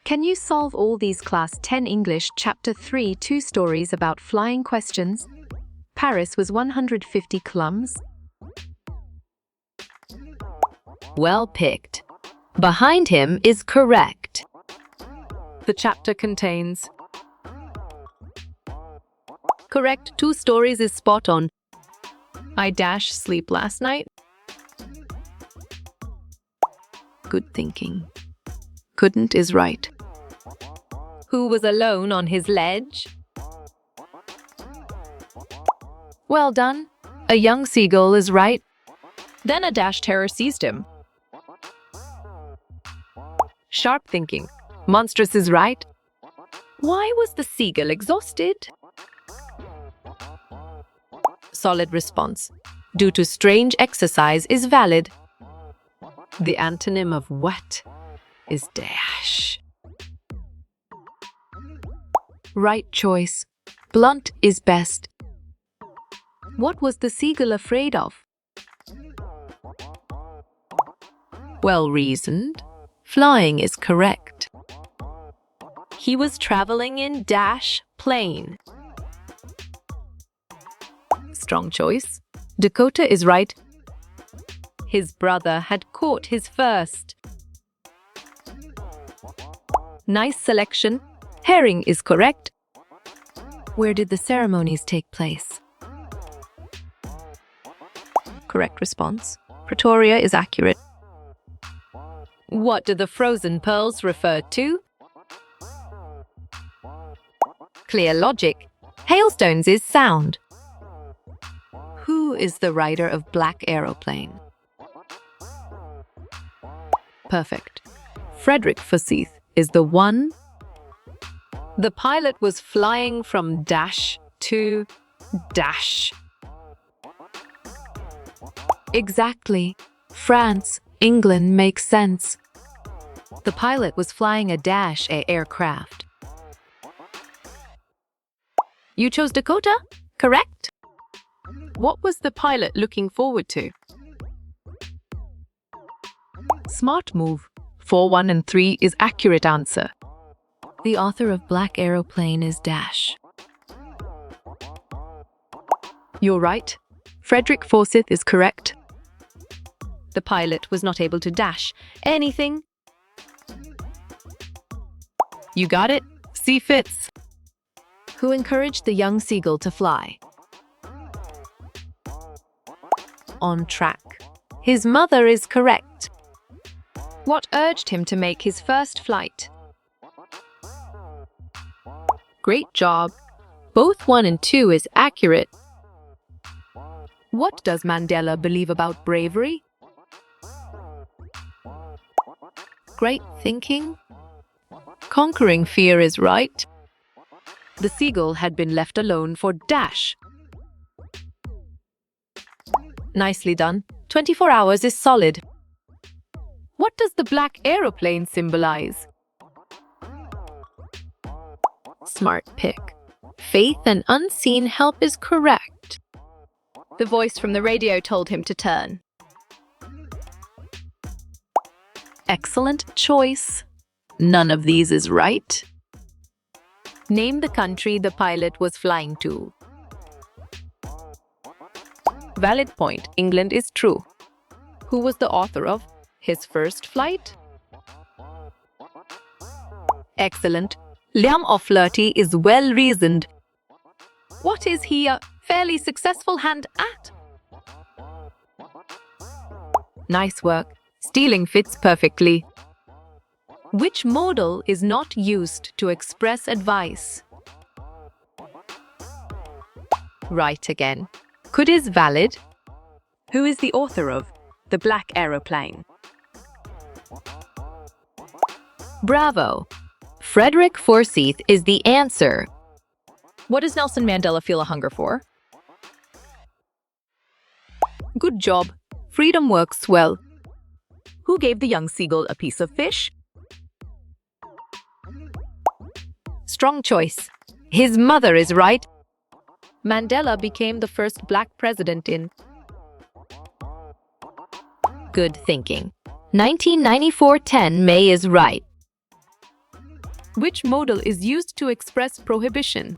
Can you solve all these Class 10 English Chapter 3 2 stories about flying questions? Paris was 150 kilometers. Well picked. Behind him is correct. The chapter contains Correct 2 stories is spot on. I dash sleep last night. Good thinking. Couldn't is right. Who was alone on his ledge? Well done. A young seagull is right. Then a dash terror seized him. Sharp thinking. Monstrous is right. Why was the seagull exhausted? Solid response. Due to strange exercise is valid. The antonym of what is dash. Right choice. Blunt is best. What was the seagull afraid of? Well reasoned. Flying is correct. He was traveling in dash plane. Strong choice. Dakota is right. His brother had caught his first. Nice selection. Herring is correct. Where did the ceremonies take place? Correct response. Pretoria is accurate. What do the frozen pearls refer to? Clear logic. Hailstones is sound. Who is the rider of Black Aeroplane? Perfect. Frederick Forsyth is the one. The pilot was flying from dash to dash. Exactly. France, England makes sense. The pilot was flying a dash aircraft. You chose Dakota? Correct. What was the pilot looking forward to? Smart move. 4, 1, and 3 is accurate answer. The author of Black Aeroplane is dash. You're right. Frederick Forsyth is correct. The pilot was not able to dash anything. You got it. See fits. Who encouraged the young seagull to fly? On track. His mother is correct. What urged him to make his first flight? Great job. Both 1 and 2 is accurate. What does Mandela believe about bravery? Great thinking. Conquering fear is right. The seagull had been left alone for dash. Nicely done. 24 hours is solid. What does the black aeroplane symbolize? Smart pick. Faith and unseen help is correct. The voice from the radio told him to turn. Excellent choice. None of these is right. Name the country the pilot was flying to. Valid point. England is true. Who was the author of his first flight? Excellent. Liam O'Flaherty is well reasoned. What is he a fairly successful hand at? Nice work. Stealing fits perfectly. Which modal is not used to express advice? Right again. Could is valid. Who is the author of The Black Aeroplane? Bravo. Frederick Forsyth is the answer. What does Nelson Mandela feel a hunger for? Good job. Freedom works well. Who gave the young seagull a piece of fish? Strong choice. His mother is right. Mandela became the first black president in. Good thinking. 1994-10 May is right. Which modal is used to express prohibition?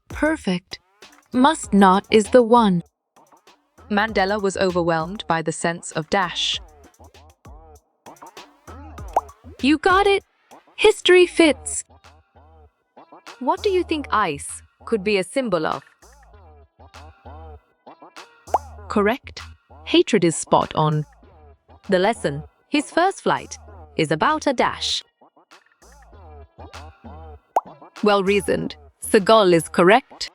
Perfect. Must not is the one. Mandela was overwhelmed by the sense of dash. You got it. History fits. What do you think ice could be a symbol of? Correct. Hatred is spot on. The lesson, his first flight, is about a dash. Well reasoned. Seagull is correct.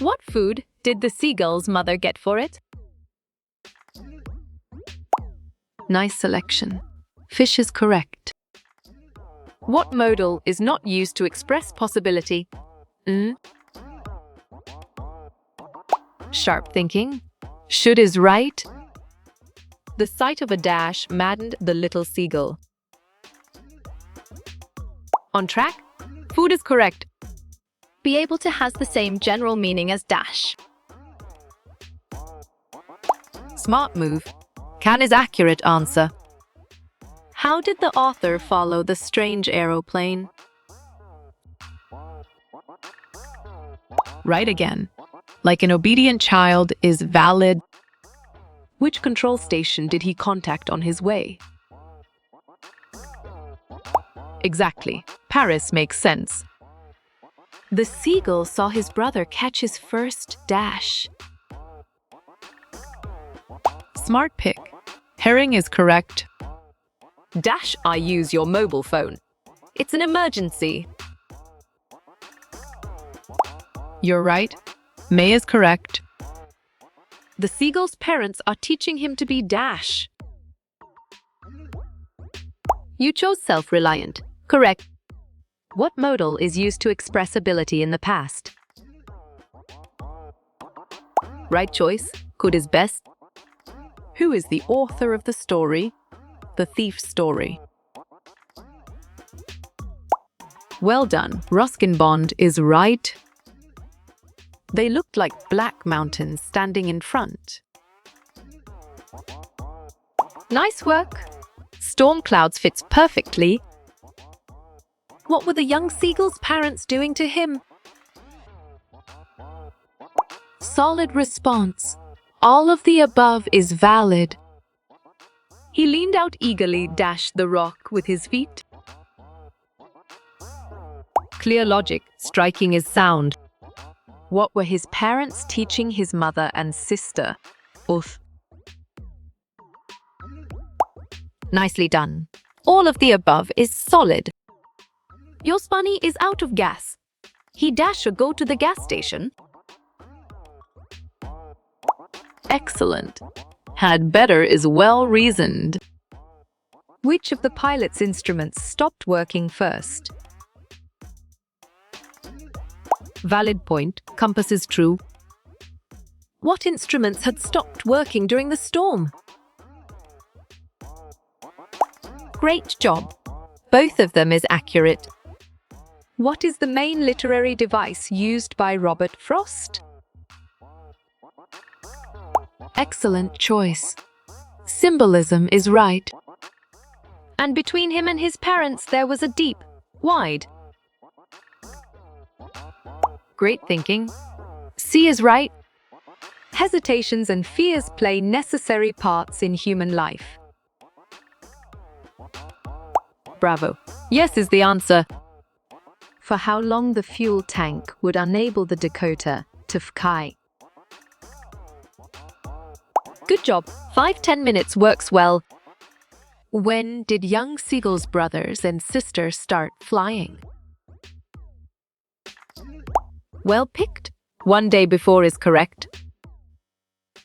What food did the seagull's mother get for it? Nice selection. Fish is correct. What modal is not used to express possibility? Sharp thinking. Should is right. The sight of a dash maddened the little seagull. On track? Food is correct. Be able to has the same general meaning as dash. Smart move. Can is accurate answer. How did the author follow the strange aeroplane? Right again. Like an obedient child is valid. Which control station did he contact on his way? Exactly. Paris makes sense. The seagull saw his brother catch his first dash. Smart pick. Herring is correct. Dash, I use your mobile phone. It's an emergency. You're right. May is correct. The seagull's parents are teaching him to be dash. You chose self-reliant. Correct. What modal is used to express ability in the past? Right choice. Could is best. Who is the author of the story? The thief's story. Well done. Ruskin Bond is right. They looked like black mountains standing in front. Nice work. Storm clouds fits perfectly. What were the young seagull's parents doing to him? Solid response. All of the above is valid. He leaned out eagerly, dashed the rock with his feet. Clear logic, striking is sound. What were his parents teaching his mother and sister? Oof. Nicely done. All of the above is solid. Your spunny is out of gas. He dash or go to the gas station. Excellent. Had better is well reasoned. Which of the pilot's instruments stopped working first? Valid point. Compass is true. What instruments had stopped working during the storm? Great job. Both of them is accurate. What is the main literary device used by Robert Frost? Excellent choice. Symbolism is right. And between him and his parents there was a deep, wide. Great thinking. C is right. Hesitations and fears play necessary parts in human life. Bravo. Yes is the answer. For how long the fuel tank would enable the Dakota to fly? Good job. 5-10 minutes works well. When did young Seagull's brothers and sister start flying? Well picked. 1 day before is correct.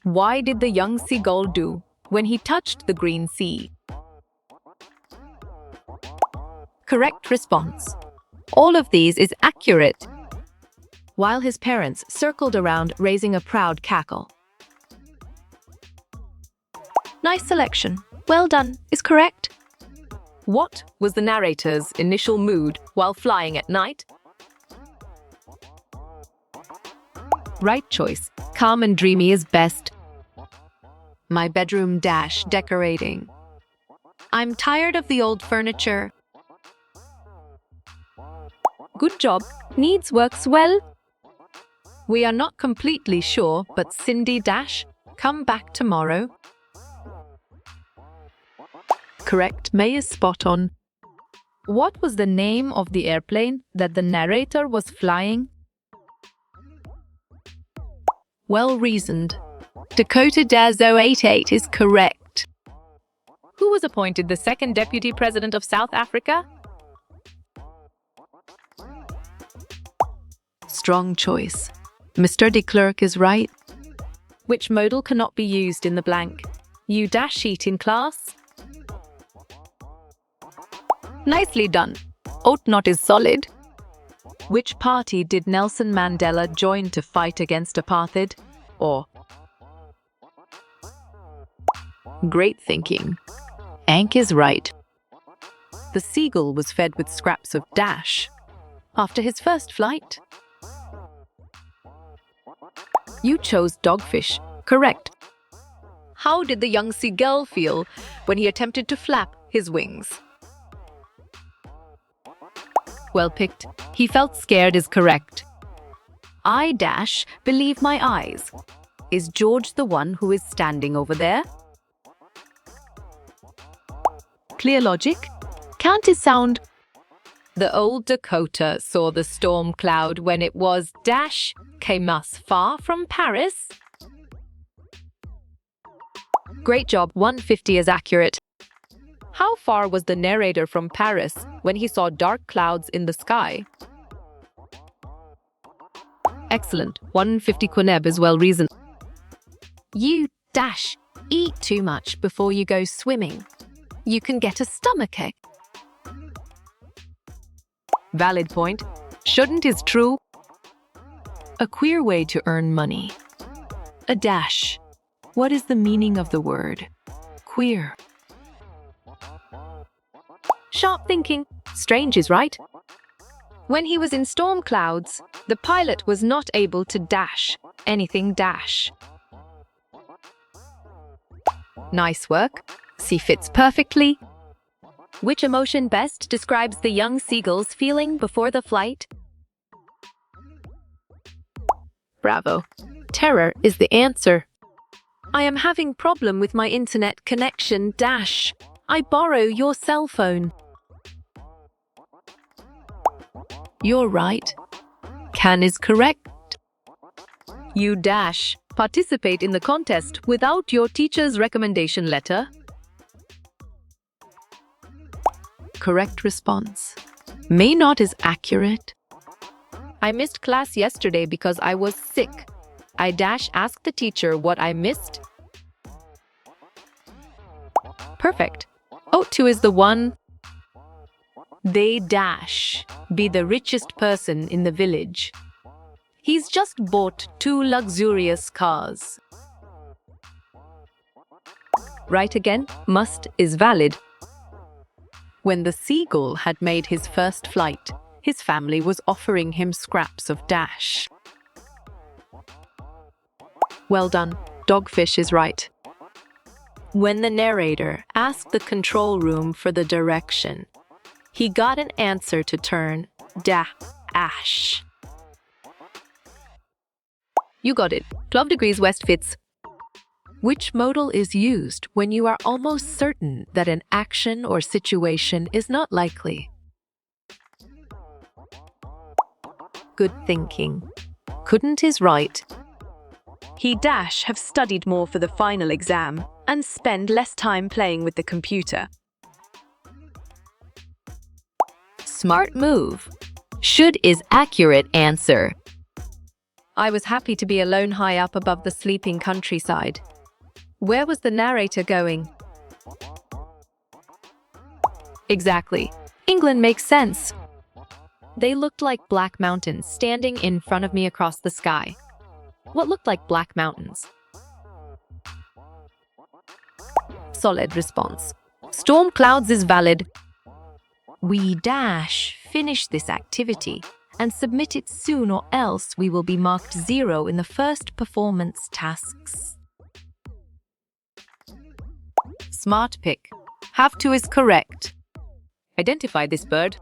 Why did the young seagull do when he touched the green sea? Correct response. All of these is accurate. While his parents circled around, raising a proud cackle. Nice selection. Well done is correct. What was the narrator's initial mood while flying at night? Right choice. Calm and dreamy is best. My bedroom dash decorating. I'm tired of the old furniture. Good job. Needs works well. We are not completely sure, but Cindy Dash, come back tomorrow. Correct. May is spot on. What was the name of the airplane that the narrator was flying? Well reasoned. Dakota Dash 088 is correct. Who was appointed the second Deputy President of South Africa? Strong choice. Mr. de Klerk is right. Which modal cannot be used in the blank? You dash sheet in class? Nicely done. Ought not is solid. Which party did Nelson Mandela join to fight against apartheid? Or great thinking. Ank is right. The seagull was fed with scraps of dash after his first flight. You chose dogfish. Correct. How did the young seagull feel when he attempted to flap his wings? Well picked. He felt scared is correct. I dash believe my eyes. Is George the one who is standing over there? Clear logic? Can't it sound? The old Dakota saw the storm cloud when it was dash came us far from Paris. Great job. 150 is accurate. How far was the narrator from Paris when he saw dark clouds in the sky? Excellent. 150 Quineb is well reasoned. You dash eat too much before you go swimming. You can get a stomachache. Valid point. Shouldn't is true. A queer way to earn money. A dash. What is the meaning of the word queer? Sharp thinking. Strange is right. When he was in storm clouds, the pilot was not able to dash anything dash. Nice work. C fits perfectly. Which emotion best describes the young seagull's feeling before the flight? Bravo. Terror is the answer. I am having problem with my internet connection dash. I borrow your cell phone. You're right. Can is correct. You dash participate in the contest without your teacher's recommendation letter. Correct response. May not is accurate. I missed class yesterday because I was sick. I dash asked the teacher what I missed. Perfect. O2 is the one. They dash be the richest person in the village. He's just bought 2 luxurious cars. Right again. Must is valid. When the seagull had made his first flight, his family was offering him scraps of dash. Well done. Dogfish is right. When the narrator asked the control room for the direction, he got an answer to turn ash. You got it. 12 degrees west fits. Which modal is used when you are almost certain that an action or situation is not likely? Good thinking. Couldn't is right. He dash have studied more for the final exam and spend less time playing with the computer. Smart move. Should is accurate answer. I was happy to be alone high up above the sleeping countryside. Where was the narrator going? Exactly. England makes sense. They looked like black mountains standing in front of me across the sky. What looked like black mountains? Solid response. Storm clouds is valid. We dash finish this activity and submit it soon, or else we will be marked 0 in the first performance tasks. Smart pick. Have to is correct. Identify this bird.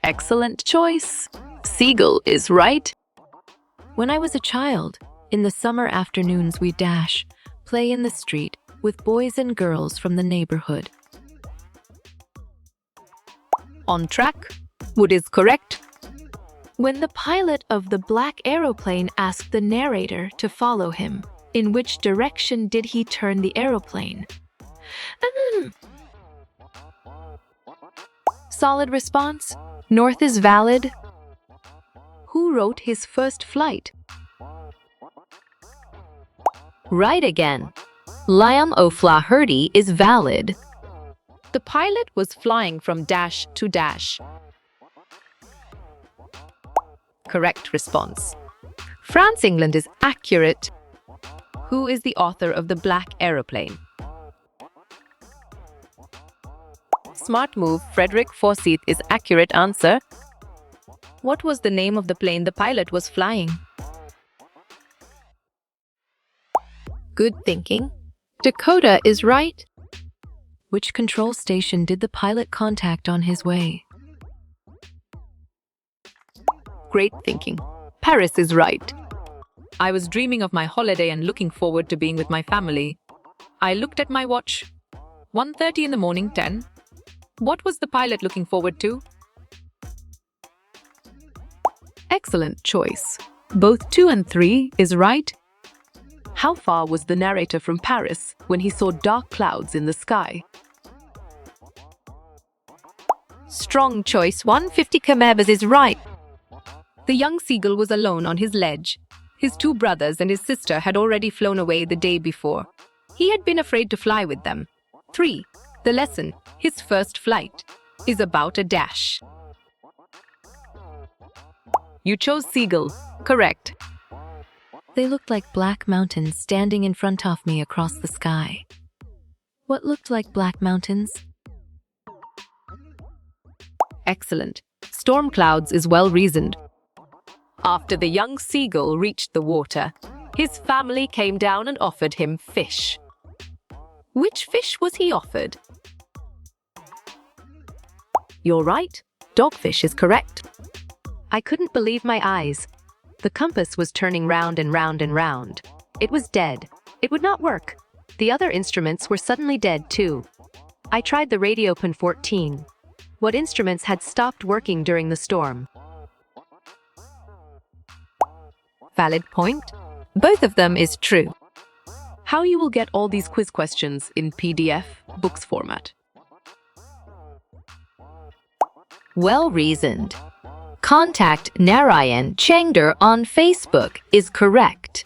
Excellent choice. Seagull is right. When I was a child, in the summer afternoons we dash, play in the street with boys and girls from the neighborhood. On track. Wood is correct. When the pilot of the black aeroplane asked the narrator to follow him, in which direction did he turn the aeroplane? Solid response. North is valid. Who wrote his first flight? Right again. Liam O'Flaherty is valid. The pilot was flying from dash to dash. Correct response. France, England is accurate. Who is the author of The Black Aeroplane? Smart move. Frederick Forsyth is accurate answer. What was the name of the plane the pilot was flying? Good thinking. Dakota is right. Which control station did the pilot contact on his way? Great thinking. Paris is right. I was dreaming of my holiday and looking forward to being with my family. I looked at my watch. 1:30 in the morning, 10. What was the pilot looking forward to? Excellent choice. Both 2 and 3 is right. How far was the narrator from Paris when he saw dark clouds in the sky? Strong choice. 150 km is right. The young seagull was alone on his ledge. His 2 brothers and his sister had already flown away the day before. He had been afraid to fly with them. 3. The lesson, his first flight, is about a dash. You chose seagull. Correct. They looked like black mountains standing in front of me across the sky. What looked like black mountains? Excellent. Storm clouds is well reasoned. After the young seagull reached the water, his family came down and offered him fish. Which fish was he offered? You're right. Dogfish is correct. I couldn't believe my eyes. The compass was turning round and round and round. It was dead. It would not work. The other instruments were suddenly dead too. I tried the radio pin 14. What instruments had stopped working during the storm? Valid point. Both of them is true. How you will get all these quiz questions in PDF books format? Well reasoned. Contact Narayan Chengder on Facebook is correct.